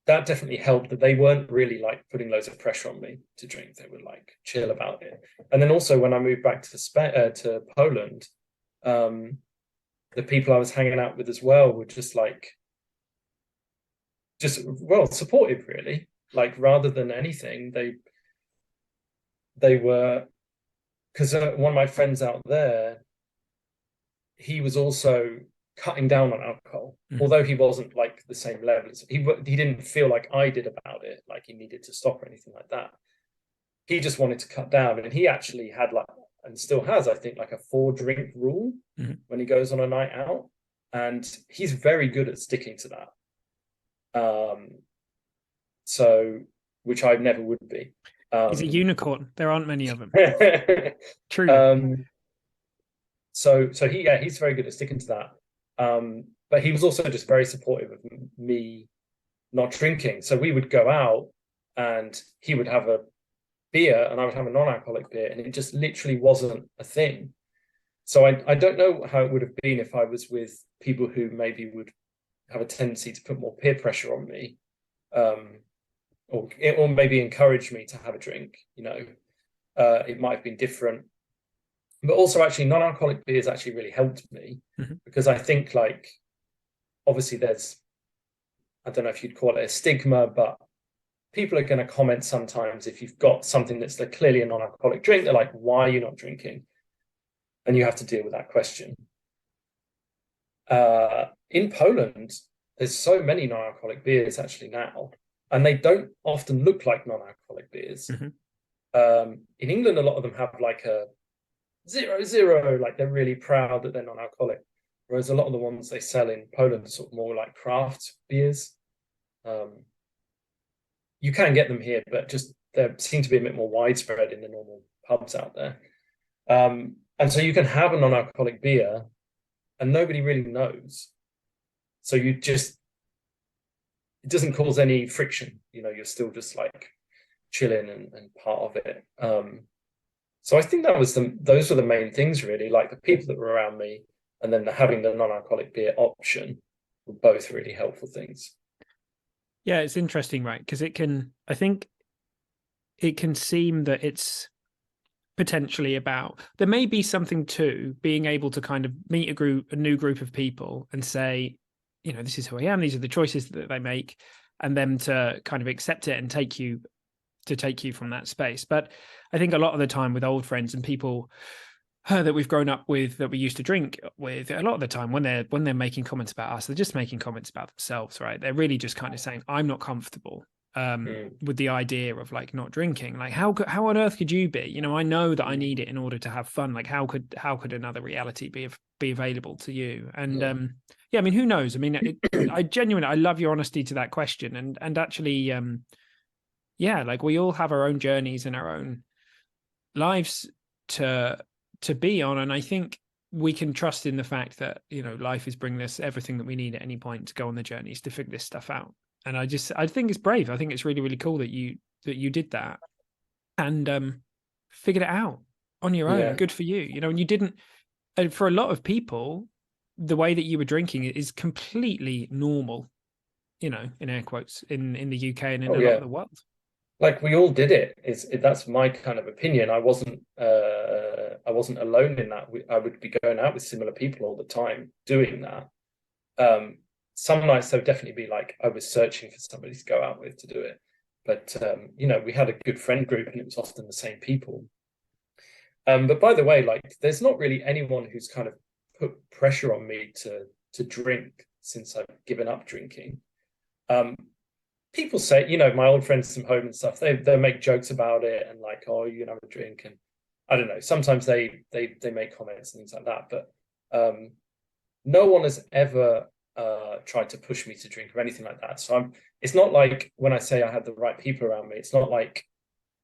that definitely helped that they weren't really like putting loads of pressure on me to drink. They were like chill about it. And then also when I moved back to Poland, um, the people I was hanging out with as well were just well supportive really. Like rather than anything, they were because one of my friends out there, he was also cutting down on alcohol, although he wasn't like the same level. He didn't feel like I did about it, like he needed to stop or anything like that. He just wanted to cut down, and he actually had like, and still has, I think, like a 4 drink rule when he goes on a night out, and he's very good at sticking to that. So, which I never would be. He's a unicorn. There aren't many of them. Truly. So he's very good at sticking to that. But he was also just very supportive of me not drinking. So we would go out and he would have a beer and I would have a non-alcoholic beer, and it just literally wasn't a thing. So I don't know how it would have been if I was with people who maybe would have a tendency to put more peer pressure on me, or maybe encourage me to have a drink. It might have been different. But also, actually, non-alcoholic beers actually really helped me because I think, like, obviously, I don't know if you'd call it a stigma, but people are going to comment sometimes if you've got something that's like clearly a non-alcoholic drink. They're like, "Why are you not drinking?" And you have to deal with that question. In Poland, there's so many non-alcoholic beers actually now, and they don't often look like non-alcoholic beers. In England, a lot of them have like a 0.0, like they're really proud that they're non-alcoholic. Whereas a lot of the ones they sell in Poland are sort of more like craft beers. You can get them here, but just they seem to be a bit more widespread in the normal pubs out there. And so you can have a non-alcoholic beer and nobody really knows. So it doesn't cause any friction. You're still just like chilling and part of it. So I think those were the main things really, like the people that were around me and then having the non-alcoholic beer option were both really helpful things. Yeah, it's interesting, right? Because I think it can seem that it's potentially about, there may be something to being able to kind of meet a new group of people and say, this is who I am, these are the choices that they make, and them to kind of accept it and take you from that space. But I think a lot of the time with old friends and people that we've grown up with, that we used to drink with, a lot of the time when they're making comments about us, they're just making comments about themselves, right? They're really just kind of saying, I'm not comfortable with the idea of like not drinking. Like how on earth could you be? I know that I need it in order to have fun. Like how could another reality be available to you? And I mean, who knows? I mean, I love your honesty to that question, and actually like we all have our own journeys and our own lives to be on, and I think we can trust in the fact that life is bringing us everything that we need at any point to go on the journeys to figure this stuff out. And I think it's brave. I think it's really, really cool that you did that and figured it out on your own. Good for you. And you didn't. And for a lot of people, the way that you were drinking is completely normal. In air quotes, in the UK and in a lot of the world. Like we all did it. That's my kind of opinion. I wasn't alone in that. I would be going out with similar people all the time doing that. Some nights there would definitely be like I was searching for somebody to go out with to do it. But we had a good friend group and it was often the same people. But by the way, like there's not really anyone who's kind of put pressure on me to drink since I've given up drinking. People say, my old friends from home and stuff, they make jokes about it and like, oh, you can have a drink, and I don't know. Sometimes they make comments and things like that, but no one has ever tried to push me to drink or anything like that. So it's not like when I say I had the right people around me, it's not like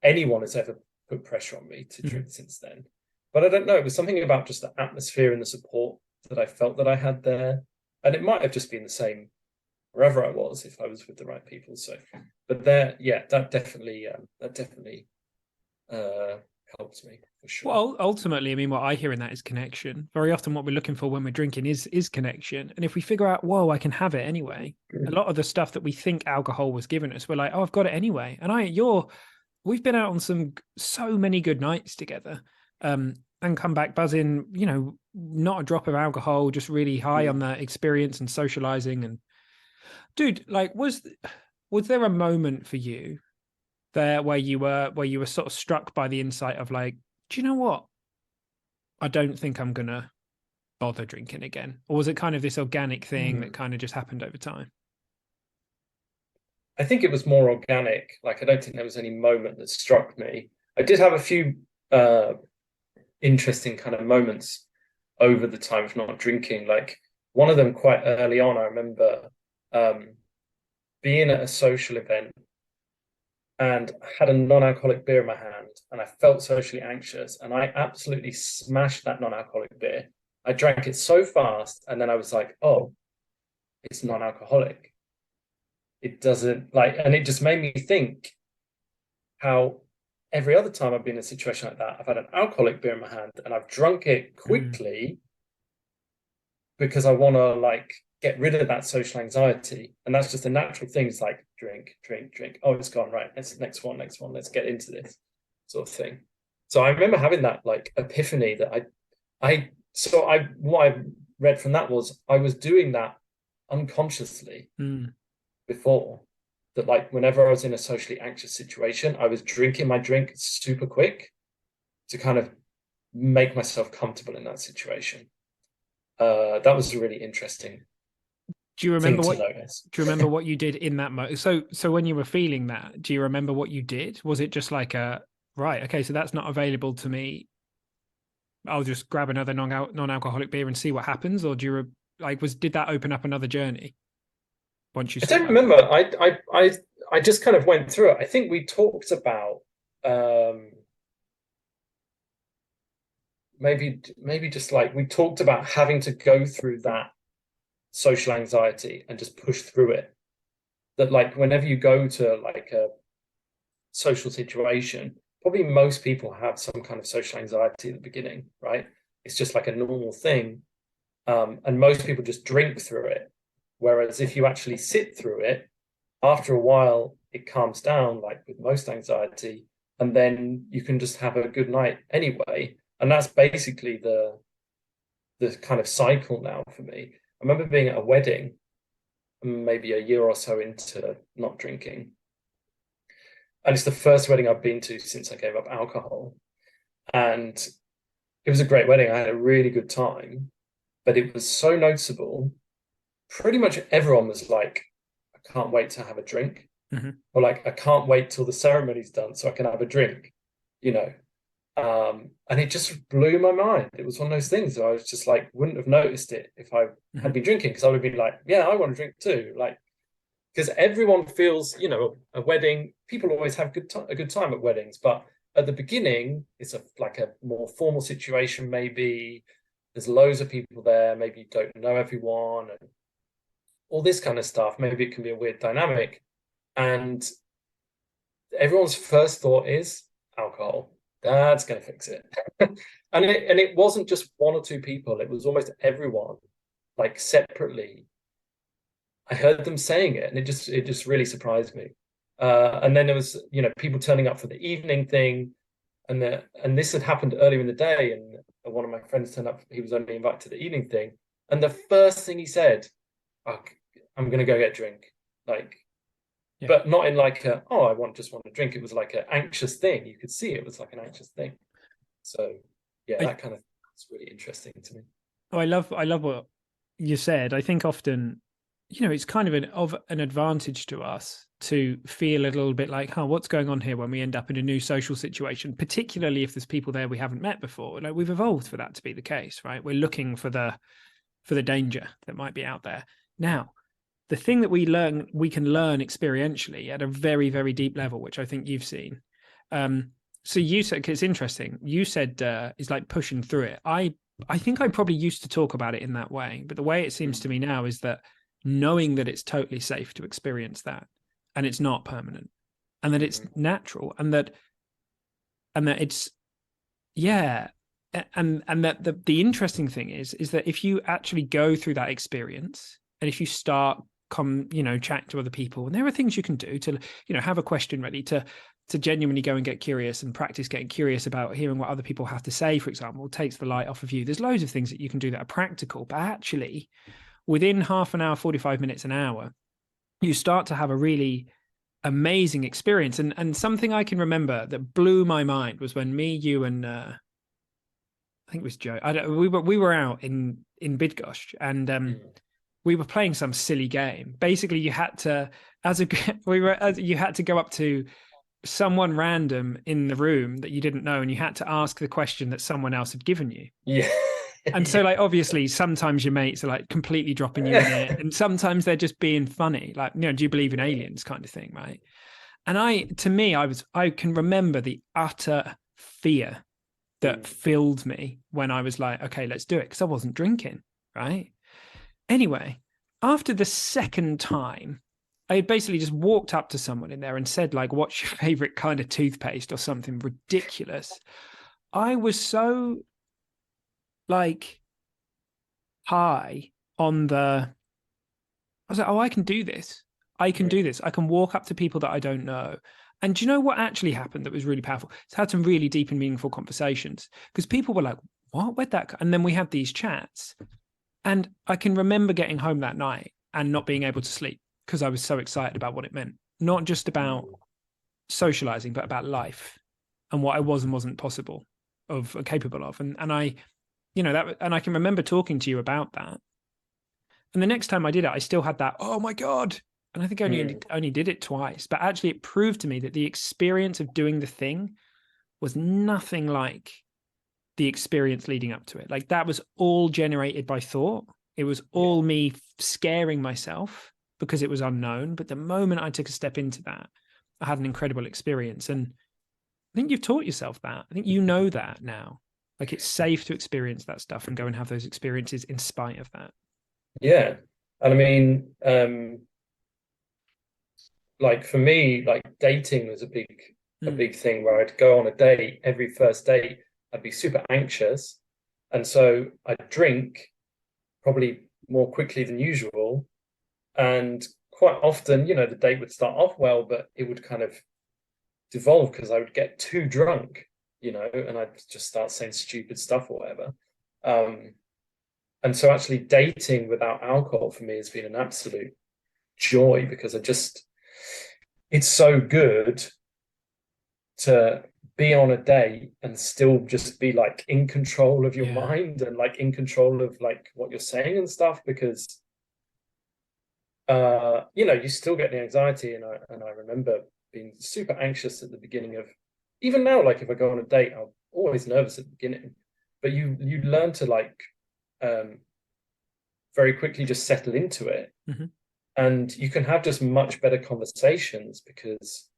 anyone has ever put pressure on me to drink since then. But I don't know, it was something about just the atmosphere and the support that I felt that I had there. And it might have just been the same wherever I was if I was with the right people. So, but that definitely helped me for sure. Well, ultimately, I mean, what I hear in that is connection. Very often what we're looking for when we're drinking is connection. And if we figure out, whoa, I can have it anyway. A lot of the stuff that we think alcohol was giving us, we're like, oh, I've got it anyway. And we've been out on so many good nights together, and come back buzzing, not a drop of alcohol, just really high on the experience and socializing. And dude, like, was there a moment for you there where you were sort of struck by the insight of like, do you know what? I don't think I'm gonna bother drinking again. Or was it kind of this organic thing that kind of just happened over time? I think it was more organic. Like, I don't think there was any moment that struck me. I did have a few interesting kind of moments over the time of not drinking. Like, one of them quite early on, I remember being at a social event and had a non-alcoholic beer in my hand, and I felt socially anxious, and I absolutely smashed that non-alcoholic beer. I drank it so fast, and then I was like, oh, it's non-alcoholic. It doesn't and it just made me think how every other time I've been in a situation like that, I've had an alcoholic beer in my hand and I've drunk it quickly because I want to get rid of that social anxiety. And that's just a natural thing. It's like drink. Oh, it's gone. Right. Next one. Let's get into this sort of thing. So I remember having that epiphany that what I read from that was I was doing that unconsciously before. That whenever I was in a socially anxious situation, I was drinking my drink super quick to kind of make myself comfortable in that situation. That was really interesting. Do you remember what you did in that moment? So when you were feeling that, do you remember what you did? Was it just like right, okay, so that's not available to me, I'll just grab another non-alcoholic beer and see what happens? Or do you did that open up another journey once you I don't remember. I just kind of went through it. I think we talked about maybe just we talked about having to go through that social anxiety and just push through it. That whenever you go to a social situation, probably most people have some kind of social anxiety at the beginning, right? It's just like a normal thing. And most people just drink through it. Whereas if you actually sit through it, after a while, it calms down, like with most anxiety, and then you can just have a good night anyway. And that's basically the kind of cycle now for me. I remember being at a wedding, maybe a year or so into not drinking. And it's the first wedding I've been to since I gave up alcohol. And it was a great wedding. I had a really good time, but it was so noticeable. Pretty much everyone was like, I can't wait to have a drink. Or I can't wait till the ceremony's done so I can have a drink, and it just blew my mind. It was one of those things that I was just wouldn't have noticed it if I had been drinking, because I would have been like, yeah, I want to drink too. Because everyone feels, a wedding, people always have a good time at weddings, but at the beginning, it's a more formal situation, maybe. There's loads of people there, maybe you don't know everyone, and all this kind of stuff. Maybe it can be a weird dynamic. And everyone's first thought is alcohol. That's going to fix it. and it wasn't just one or two people. It was almost everyone, separately. I heard them saying it, and it just really surprised me. And then there was, people turning up for the evening thing, and this had happened earlier in the day, and one of my friends turned up. He was only invited to the evening thing, and the first thing he said, oh, I'm going to go get a drink. But not in I just want to drink. It was an anxious thing. You could see it was an anxious thing. So that kind of is really interesting to me. I love what you said. I think often, it's kind of an advantage to us to feel a little bit like, huh, what's going on here when we end up in a new social situation, particularly if there's people there we haven't met before. Like, we've evolved for that to be the case, right? We're looking for the danger that might be out there. Now, the thing that we can learn experientially at a very, very deep level, which I think you've seen. So you said, 'cause it's interesting, you said is like pushing through it. I think I probably used to talk about it in that way, but the way it seems to me now is that knowing that it's totally safe to experience that, and it's not permanent, and that it's natural, and that it's, yeah, and that the interesting thing is that if you actually go through that experience, and if you start chat to other people, and there are things you can do to have a question ready, to genuinely go and get curious and practice getting curious about hearing what other people have to say, for example, takes the light off of you. There's loads of things that you can do that are practical, but actually within half an hour, 45 minutes, an hour, you start to have a really amazing experience. And something I can remember that blew my mind was when me, you, and I think it was Joe. We were out in Bydgoszcz, and we were playing some silly game. Basically, you had to you had to go up to someone random in the room that you didn't know, and you had to ask the question that someone else had given you. Yeah. And so, like, obviously sometimes your mates are like completely dropping you in it, and sometimes they're just being funny, like, do you believe in aliens kind of thing, right? And I can remember the utter fear that filled me when I was like, okay, let's do it, because I wasn't drinking, right? Anyway, after the second time, I had basically just walked up to someone in there and said, like, what's your favorite kind of toothpaste or something ridiculous. I was so, like, high on I was like, oh, I can do this. I can do this. I can walk up to people that I don't know. And do you know what actually happened that was really powerful? It's had some really deep and meaningful conversations, because people were like, what? Where'd that go? And then we had these chats. And I can remember getting home that night and not being able to sleep because I was so excited about what it meant. Not just about socializing, but about life and what I was and wasn't capable of. And I, and I can remember talking to you about that. And the next time I did it, I still had that, oh my God. And I think I only did it twice, but actually it proved to me that the experience of doing the thing was nothing like the experience leading up to it. Like, that was all generated by thought. It was all me scaring myself because it was unknown. But the moment I took a step into that, I had an incredible experience. And I think you've taught yourself that. I think you know that now. Like, it's safe to experience that stuff and go and have those experiences in spite of that. Yeah. And I mean, like, for me, like, dating was a big thing, where I'd go on a date. Every first date, I'd be super anxious. And so I'd drink probably more quickly than usual. And quite often, the date would start off well, but it would kind of devolve because I would get too drunk, and I'd just start saying stupid stuff or whatever. And so actually dating without alcohol for me has been an absolute joy, because it's so good to be on a date and still just be like in control of your mind, and like in control of like what you're saying and stuff, because you still get the anxiety. And I remember being super anxious at the beginning of, even now, like, if I go on a date, I'm always nervous at the beginning, but you learn to, like, very quickly just settle into it. And you can have just much better conversations because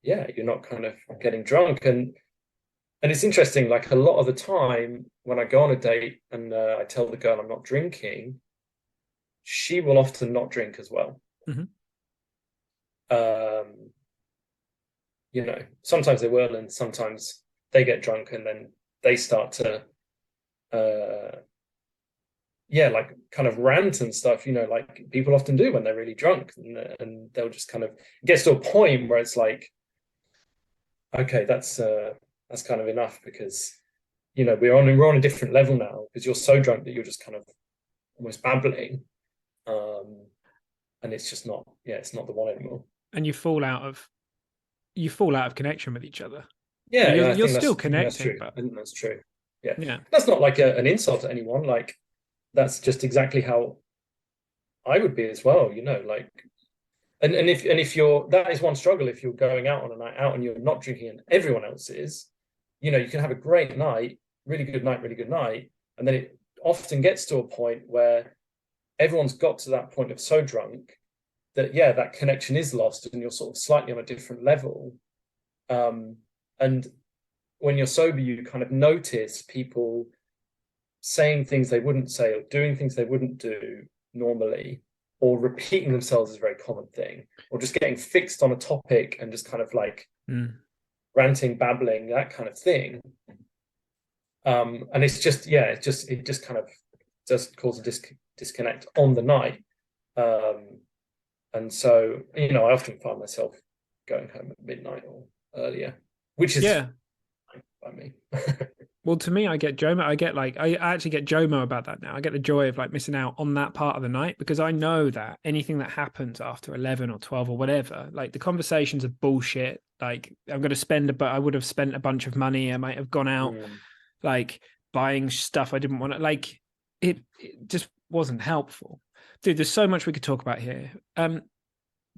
you're not kind of getting drunk. And it's interesting, like, a lot of the time when I go on a date and I tell the girl I'm not drinking, she will often not drink as well. Sometimes they will, and sometimes they get drunk and then they start to like, kind of rant and stuff, like people often do when they're really drunk, and they'll just kind of get to a point where it's like, okay, that's kind of enough, because we're on a different level now, because you're so drunk that you're just kind of almost babbling, and it's just not, it's not the one anymore. And you fall out of connection with each other. You're still connecting, I think that's true. Yeah. Yeah. That's not like an insult to anyone. Like, that's just exactly how I would be as well, like, and if you're, that is one struggle, if you're going out on a night out and you're not drinking and everyone else is, you can have a great night, really good night, really good night, and then it often gets to a point where everyone's got to that point of so drunk that, yeah, that connection is lost and you're sort of slightly on a different level. And when you're sober, you kind of notice people saying things they wouldn't say or doing things they wouldn't do normally, or repeating themselves is a very common thing, or just getting fixed on a topic and just kind of like ranting, babbling, that kind of thing. And it's just, yeah, it just kind of does cause a disconnect on the night. And so, I often find myself going home at midnight or earlier, which is by me. Well, to me, I get JOMO. I actually get JOMO about that now. I get the joy of like missing out on that part of the night, because I know that anything that happens after 11 or 12 or whatever, like the conversations are bullshit. Like I'm going to spend, but I would have spent a bunch of money. I might have gone out like buying stuff I didn't want to, like it just wasn't helpful. Dude, there's so much we could talk about here.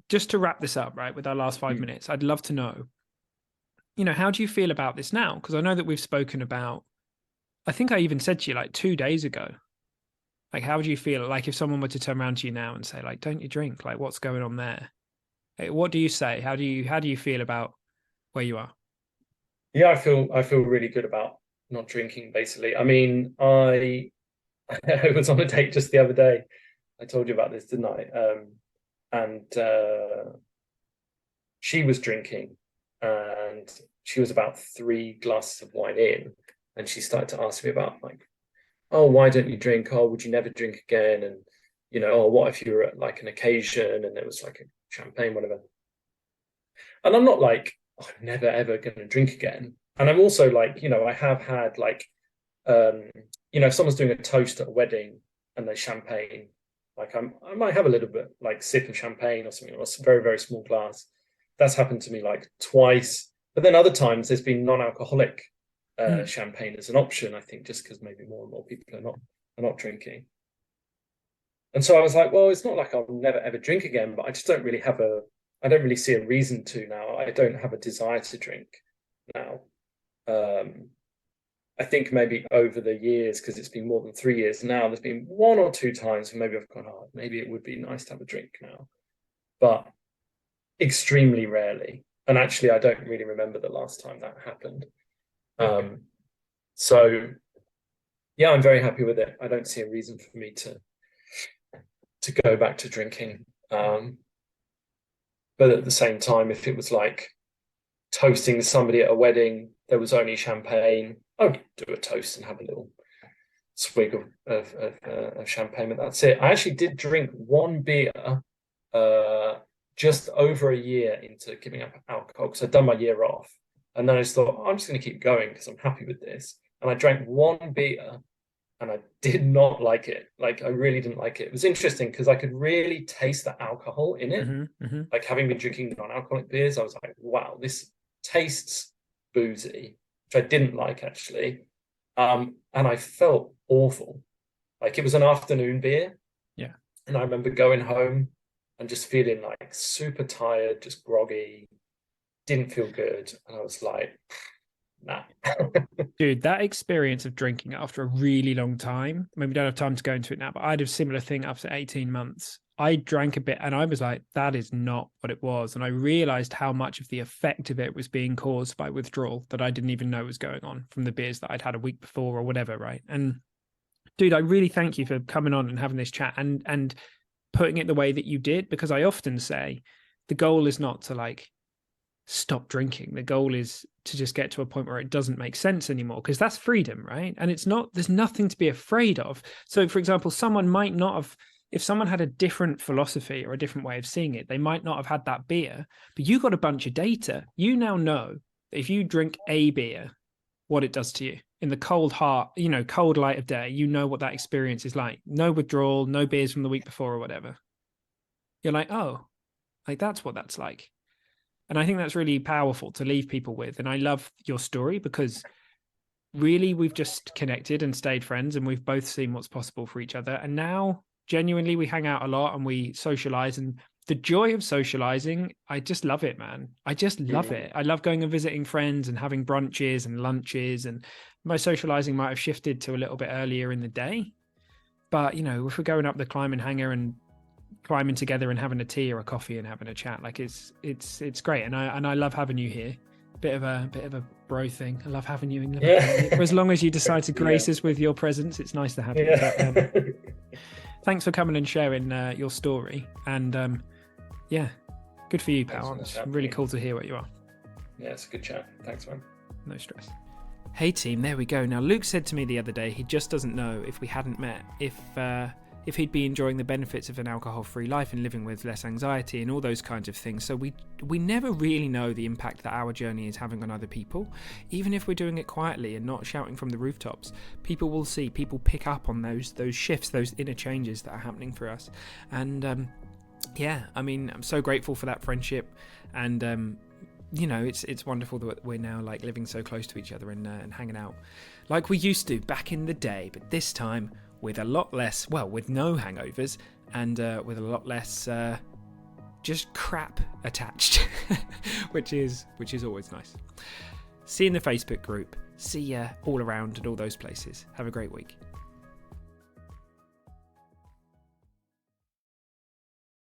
Just to wrap this up, right, with our last 5 minutes, I'd love to know, how do you feel about this now? Because I know that we've spoken about, I think I even said to you like 2 days ago, like, how do you feel? Like if someone were to turn around to you now and say, like, don't you drink? Like, what's going on there? Like, what do you say? How do you feel about where you are? Yeah, I feel really good about not drinking, basically. I mean, I was on a date just the other day. I told you about this, didn't I? And she was drinking, and she was about 3 glasses of wine in, and she started to ask me about, like, oh, why don't you drink? Oh, would you never drink again? And oh, what if you were at like an occasion and there was like a champagne, whatever. And I'm not like, oh, I'm never ever going to drink again. And I'm also like, I have had like, if someone's doing a toast at a wedding and there's champagne, like I might have a little bit like sip of champagne or something, or a very, very small glass. That's happened to me like twice. But then other times there's been non-alcoholic champagne as an option, I think, just because maybe more and more people are not drinking. And so I was like, well, it's not like I'll never ever drink again, but I just don't really I don't really see a reason to now. I don't have a desire to drink now. I think maybe over the years, because it's been more than 3 years now, there's been 1 or 2 times when maybe I've gone, oh, maybe it would be nice to have a drink now, but extremely rarely. And actually, I don't really remember the last time that happened. So yeah, I'm very happy with it. I don't see a reason for me to go back to drinking. But at the same time, if it was like toasting somebody at a wedding, there was only champagne, I would do a toast and have a little swig of champagne, but that's it. I actually did drink 1 beer just over a year into giving up alcohol, because I'd done my year off. And then I just thought, I'm just going to keep going because I'm happy with this. And I drank 1 beer and I did not like it. Like, I really didn't like it. It was interesting because I could really taste the alcohol in it. Like, having been drinking non-alcoholic beers, I was like, wow, this tastes boozy, which I didn't like, actually. And I felt awful. Like, it was an afternoon beer. Yeah. And I remember going home and just feeling like super tired, just groggy, didn't feel good. And I was like, nah. Dude, that experience of drinking after a really long time, maybe we don't have time to go into it now, but I had a similar thing after 18 months. I drank a bit and I was like, that is not what it was. And I realized how much of the effect of it was being caused by withdrawal that I didn't even know was going on from the beers that I'd had a week before or whatever, right? And dude, I really thank you for coming on and having this chat and putting it the way that you did, because I often say the goal is not to like stop drinking. The goal is to just get to a point where it doesn't make sense anymore, because that's freedom, right? And it's not, there's nothing to be afraid of. So for example, someone might not have, if someone had a different philosophy or a different way of seeing it, they might not have had that beer, but you got a bunch of data. You now know that if you drink a beer, what it does to you in the cold heart, cold light of day, what that experience is like. No withdrawal, no beers from the week before or whatever. You're like, oh, like that's what that's like. And I think that's really powerful to leave people with. And I love your story because really we've just connected and stayed friends, and we've both seen what's possible for each other. And now genuinely we hang out a lot and we socialize, and the joy of socializing, I just love it, man. I just love it. I love going and visiting friends and having brunches and lunches, and my socializing might have shifted to a little bit earlier in the day. But, you know, if we're going up the climbing hanger and climbing together and having a tea or a coffee and having a chat, like it's great. And I love having you here. Bit of a bro thing. I love having you in Liverpool. Yeah. For as long as you decide to grace us with your presence, it's nice to have you. Yeah. But, thanks for coming and sharing your story. And yeah, good for you, pal. It's really cool to hear what you are. Yeah, it's a good chat. Thanks, man. No stress. Hey team, there we go. Now Luke said to me the other day he just doesn't know, if we hadn't met, if he'd be enjoying the benefits of an alcohol-free life and living with less anxiety and all those kinds of things. So we never really know the impact that our journey is having on other people. Even if we're doing it quietly and not shouting from the rooftops, people will see, people pick up on those shifts, those inner changes that are happening for us. And yeah, I mean, I'm so grateful for that friendship, and you know, it's wonderful that we're now like living so close to each other and hanging out like we used to back in the day, but this time with a lot less, well, with no hangovers, and with a lot less just crap attached, which is always nice. See you in the Facebook group. See ya all around and all those places. Have a great week.